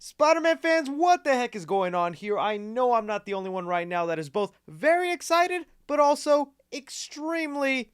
Spider-Man fans, what the heck is going on here? I know I'm not the only one right now that is both very excited, but also extremely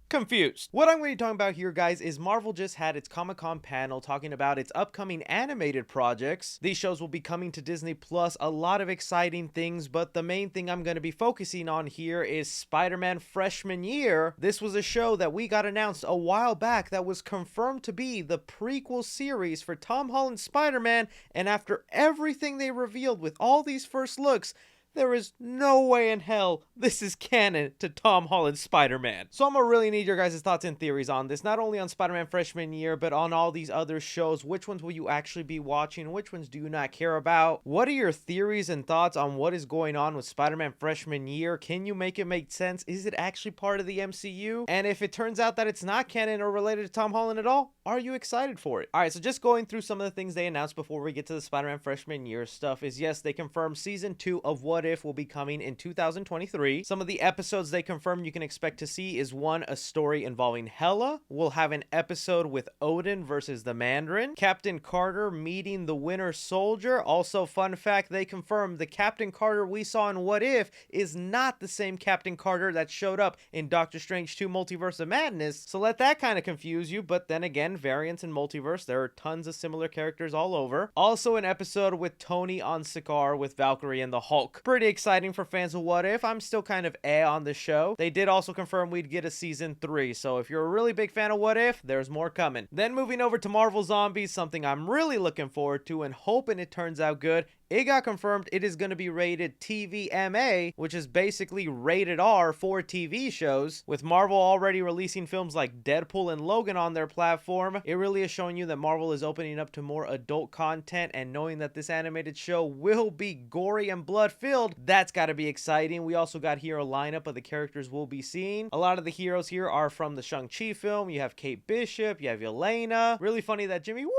confused. What I'm going to be talking about here, guys, is Marvel just had its Comic-Con panel talking about its upcoming animated projects. These shows will be coming to Disney Plus, a lot of exciting things, but the main thing I'm going to be focusing on here is Spider-Man Freshman Year. This was a show that we got announced a while back that was confirmed to be the prequel series for Tom Holland's Spider-Man, and after everything they revealed with all these first looks, there is no way in hell this is canon to Tom Holland's Spider-Man. So I'm gonna really need your guys' thoughts and theories on this, not only on Spider-Man Freshman Year, but on all these other shows. Which ones will you actually be watching? Which ones do you not care about? What are your theories and thoughts on what is going on with Spider-Man Freshman Year? Can you make it make sense? Is it actually part of the MCU? And if it turns out that it's not canon or related to Tom Holland at all, are you excited for it? Alright, so just going through some of the things they announced before we get to the Spider-Man Freshman Year stuff is, yes, they confirmed Season 2 of What If will be coming in 2023. Some of the episodes they confirmed you can expect to see is, one, a story involving Hela. We'll have an episode with Odin versus the Mandarin. Captain Carter meeting the Winter Soldier. Also, fun fact, they confirmed the Captain Carter we saw in What If is not the same Captain Carter that showed up in Doctor Strange 2 Multiverse of Madness. So let that kind of confuse you, but then again, variants in multiverse, there are tons of similar characters all over. Also, an episode with Tony on Sakaar with Valkyrie and the Hulk. Pretty exciting for fans of What If. I'm still kind of on the show. They did also confirm we'd get a season 3, so if you're a really big fan of What If, there's more coming. Then moving over to Marvel Zombies, something I'm really looking forward to and hoping it turns out good. It got confirmed it is going to be rated TVMA, which is basically rated R for TV shows. With Marvel already releasing films like Deadpool and Logan on their platform, it really is showing you that Marvel is opening up to more adult content, and knowing that this animated show will be gory and blood-filled, that's got to be exciting. We also got here a lineup of the characters we'll be seeing. A lot of the heroes here are from the Shang-Chi film. You have Kate Bishop, you have Yelena. Really funny that Jimmy Woo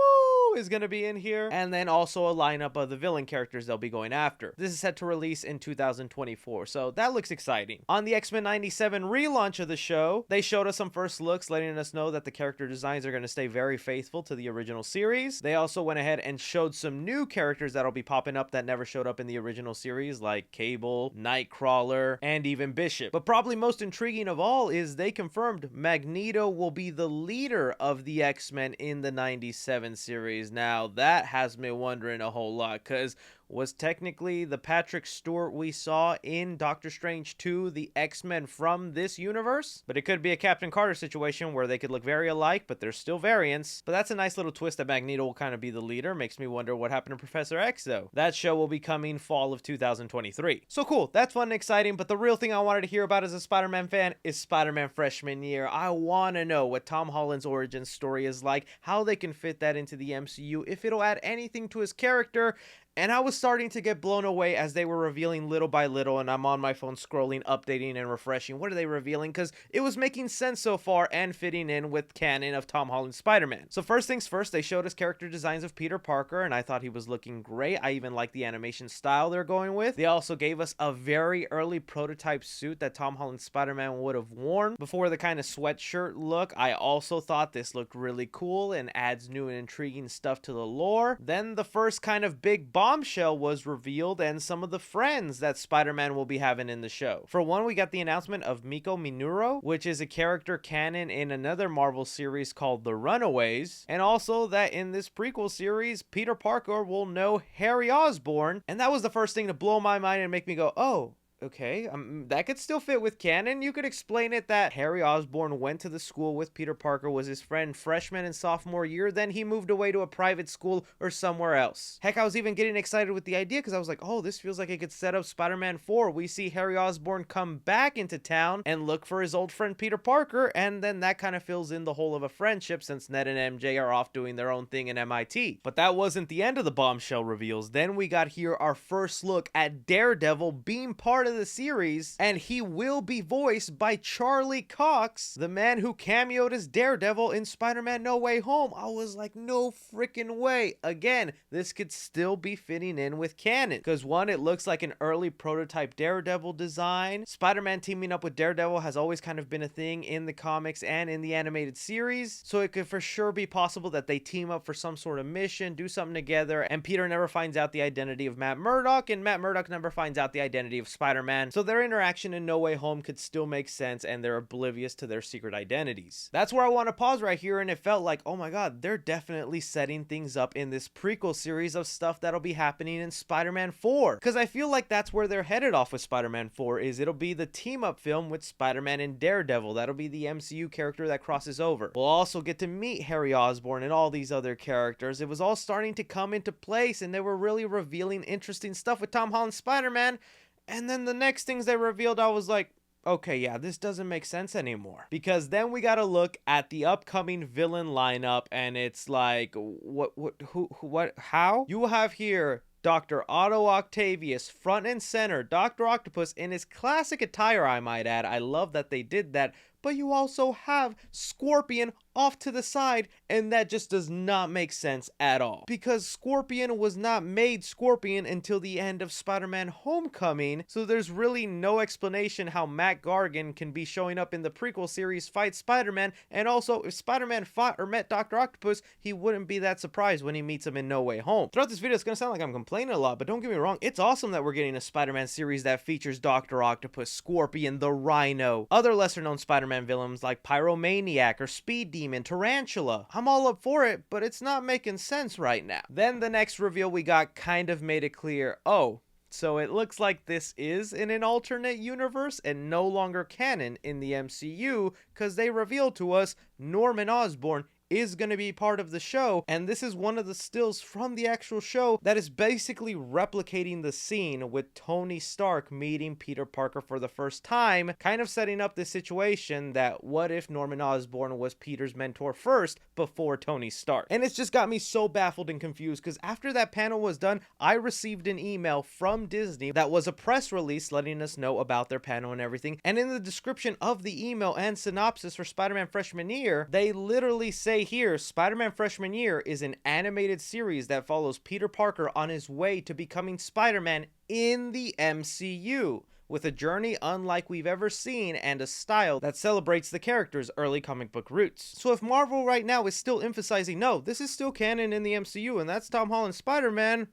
is going to be in here. And then also a lineup of the villain characters they'll be going after. This is set to release in 2024, so that looks exciting. On the X-Men 97 relaunch of the show, they showed us some first looks, letting us know that the character designs are going to stay very faithful to the original series. They also went ahead and showed some new characters that'll be popping up that never showed up in the original series, like Cable, Nightcrawler, and even Bishop. But probably most intriguing of all is they confirmed Magneto will be the leader of the X-Men in the 97 series. Now, that has me wondering a whole lot, because was technically the Patrick Stewart we saw in Doctor Strange 2 the X-Men from this universe? But it could be a Captain Carter situation where they could look very alike, but they're still variants. But that's a nice little twist that Magneto will kind of be the leader. Makes me wonder what happened to Professor X, though. That show will be coming fall of 2023. So cool, that's fun and exciting, but the real thing I wanted to hear about as a Spider-Man fan is Spider-Man Freshman Year. I want to know what Tom Holland's origin story is like, how they can fit that into the MCU, if it'll add anything to his character. And I was starting to get blown away as they were revealing little by little, and I'm on my phone scrolling, updating, and refreshing. What are they revealing? Because it was making sense so far and fitting in with canon of Tom Holland's Spider-Man. So first things first, they showed us character designs of Peter Parker, and I thought he was looking great. I even like the animation style they're going with. They also gave us a very early prototype suit that Tom Holland's Spider-Man would have worn before the kind of sweatshirt look. I also thought this looked really cool and adds new and intriguing stuff to the lore. Then the first kind of big bombshell was revealed, and some of the friends that Spider-Man will be having in the show. For one, we got the announcement of Miko Minoru, which is a character canon in another Marvel series called The Runaways, and also that in this prequel series, Peter Parker will know Harry Osborn, and that was the first thing to blow my mind and make me go, oh, okay, that could still fit with canon. You could explain it that Harry Osborn went to the school with Peter Parker, was his friend freshman and sophomore year, then he moved away to a private school or somewhere else. Heck, I was even getting excited with the idea because I was like, oh, this feels like it could set up Spider-Man 4. We see Harry Osborn come back into town and look for his old friend Peter Parker, and then that kind of fills in the hole of a friendship since Ned and MJ are off doing their own thing in MIT. But that wasn't the end of the bombshell reveals. Then we got here our first look at Daredevil being part part of the series, and he will be voiced by Charlie Cox, the man who cameoed as Daredevil in Spider-Man No Way Home. I was like, no freaking way. Again, this could still be fitting in with canon, because one, it looks like an early prototype Daredevil design. Spider-Man teaming up with Daredevil has always kind of been a thing in the comics and in the animated series, so it could for sure be possible that they team up for some sort of mission, do something together, and Peter never finds out the identity of Matt Murdock, and Matt Murdock never finds out the identity of Spider-Man, so their interaction in No Way Home could still make sense, and they're oblivious to their secret identities. That's where I want to pause right here, and it felt like, oh my god, they're definitely setting things up in this prequel series of stuff that'll be happening in Spider-Man 4, because I feel like that's where they're headed off with Spider-Man 4, is it'll be the team-up film with Spider-Man and Daredevil. That'll be the MCU character that crosses over. We'll also get to meet Harry Osborn and all these other characters. It was all starting to come into place, and they were really revealing interesting stuff with Tom Holland's Spider-Man, and then the next things they revealed, I was like, okay, yeah, this doesn't make sense anymore. Because then we gotta look at the upcoming villain lineup, and it's like, how? You will have here Dr. Otto Octavius, front and center, Dr. Octopus in his classic attire, I might add. I love that they did that. But you also have Scorpion off to the side, and that just does not make sense at all. Because Scorpion was not made Scorpion until the end of Spider-Man Homecoming, so there's really no explanation how Matt Gargan can be showing up in the prequel series fight Spider-Man, and also if Spider-Man fought or met Dr. Octopus, he wouldn't be that surprised when he meets him in No Way Home. Throughout this video, it's gonna sound like I'm complaining a lot, but don't get me wrong, it's awesome that we're getting a Spider-Man series that features Dr. Octopus, Scorpion, the Rhino, other lesser-known Spider-Man villains like Pyromaniac or Speed Demon, Tarantula. I'm all up for it, but it's not making sense right now. Then the next reveal we got kind of made it clear, oh, so it looks like this is in an alternate universe and no longer canon in the MCU, because they revealed to us Norman Osborn is going to be part of the show, and this is one of the stills from the actual show that is basically replicating the scene with Tony Stark meeting Peter Parker for the first time, kind of setting up this situation that what if Norman Osborn was Peter's mentor first before Tony Stark. And it's just got me so baffled and confused, because after that panel was done, I received an email from Disney that was a press release letting us know about their panel and everything, and in the description of the email and synopsis for Spider-Man Freshman Year, they literally say here, Spider-Man Freshman Year is an animated series that follows Peter Parker on his way to becoming Spider-Man in the MCU, with a journey unlike we've ever seen and a style that celebrates the character's early comic book roots. So if Marvel right now is still emphasizing, no, this is still canon in the MCU and that's Tom Holland's Spider-Man,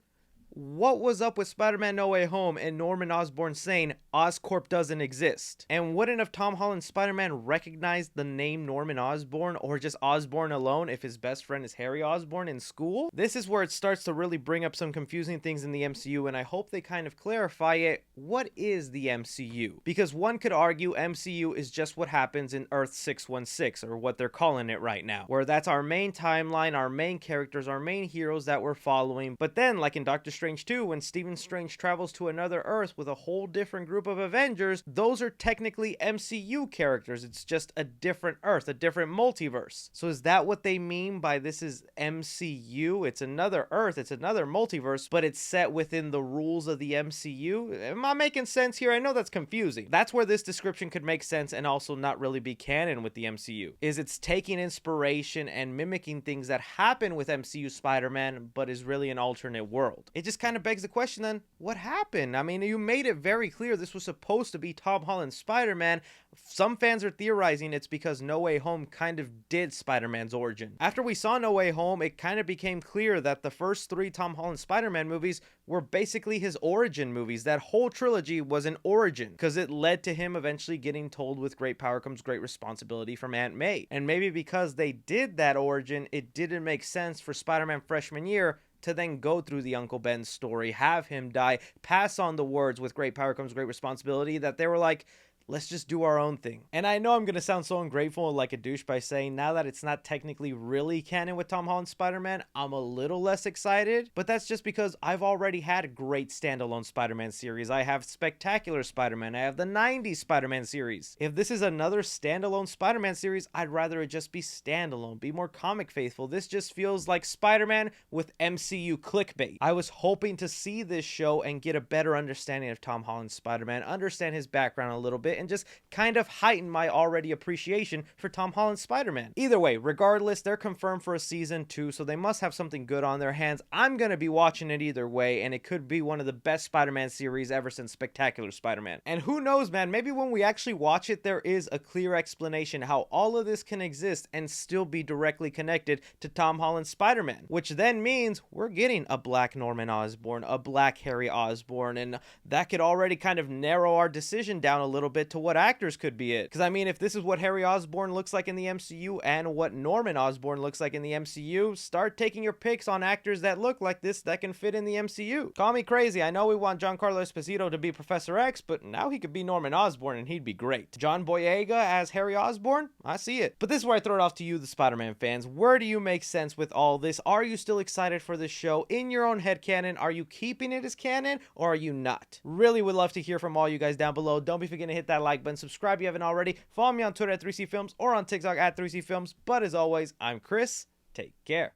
what was up with Spider-Man No Way Home and Norman Osborn saying Oscorp doesn't exist? And wouldn't have Tom Holland's Spider-Man recognized the name Norman Osborn, or just Osborn alone, if his best friend is Harry Osborn in school? This is where it starts to really bring up some confusing things in the MCU, and I hope they kind of clarify it. What is the MCU? Because one could argue MCU is just what happens in Earth 616, or what they're calling it right now, where that's our main timeline, our main characters, our main heroes that we're following. But then, like in Doctor Strange 2, when Stephen Strange travels to another Earth with a whole different group of Avengers, those are technically MCU characters. It's just a different Earth, a different multiverse. So is that what they mean by this is MCU? It's another Earth, it's another multiverse, but it's set within the rules of the MCU? Am I making sense here? I know that's confusing. That's where this description could make sense and also not really be canon with the MCU. Is it's taking inspiration and mimicking things that happen with MCU Spider-Man, but is really an alternate world. It just kind of begs the question then, what happened? I mean, you made it very clear this was supposed to be Tom Holland's Spider-Man. Some fans are theorizing it's because No Way Home kind of did Spider-Man's origin. After we saw No Way Home, it kind of became clear that the first 3 Tom Holland Spider-Man movies were basically his origin movies. That whole trilogy was an origin, because it led to him eventually getting told with great power comes great responsibility from Aunt May. And maybe because they did that origin, it didn't make sense for Spider-Man Freshman Year to then go through the Uncle Ben story, have him die, pass on the words with great power comes great responsibility, that they were like, let's just do our own thing. And I know I'm gonna sound so ungrateful and like a douche by saying now that it's not technically really canon with Tom Holland's Spider-Man, I'm a little less excited, but that's just because I've already had a great standalone Spider-Man series. I have Spectacular Spider-Man, I have the 90s Spider-Man series. If this is another standalone Spider-Man series, I'd rather it just be standalone, be more comic faithful. This just feels like Spider-Man with MCU clickbait. I was hoping to see this show and get a better understanding of Tom Holland's Spider-Man, understand his background a little bit, and just kind of heighten my already appreciation for Tom Holland's Spider-Man. Either way, regardless, they're confirmed for a season 2, so they must have something good on their hands. I'm gonna be watching it either way, and it could be one of the best Spider-Man series ever since Spectacular Spider-Man. And who knows, man, maybe when we actually watch it, there is a clear explanation how all of this can exist and still be directly connected to Tom Holland's Spider-Man, which then means we're getting a black Norman Osborn, a black Harry Osborn, and that could already kind of narrow our decision down a little bit to what actors could be it. Because I mean, if this is what Harry Osborn looks like in the MCU and what Norman Osborn looks like in the MCU, start taking your picks on actors that look like this that can fit in the MCU. Call me crazy, I know we want Giancarlo Esposito to be Professor X, but now he could be Norman Osborn and he'd be great. John Boyega as Harry Osborn? I see it. But this is where I throw it off to you, the Spider-Man fans. Where do you make sense with all this? Are you still excited for this show? In your own head canon, are you keeping it as canon or are you not? Really would love to hear from all you guys down below. Don't be forgetting to hit that like button, subscribe if you haven't already, follow me on Twitter at 3C Films or on TikTok at 3C Films. But as always, I'm Chris. Take care.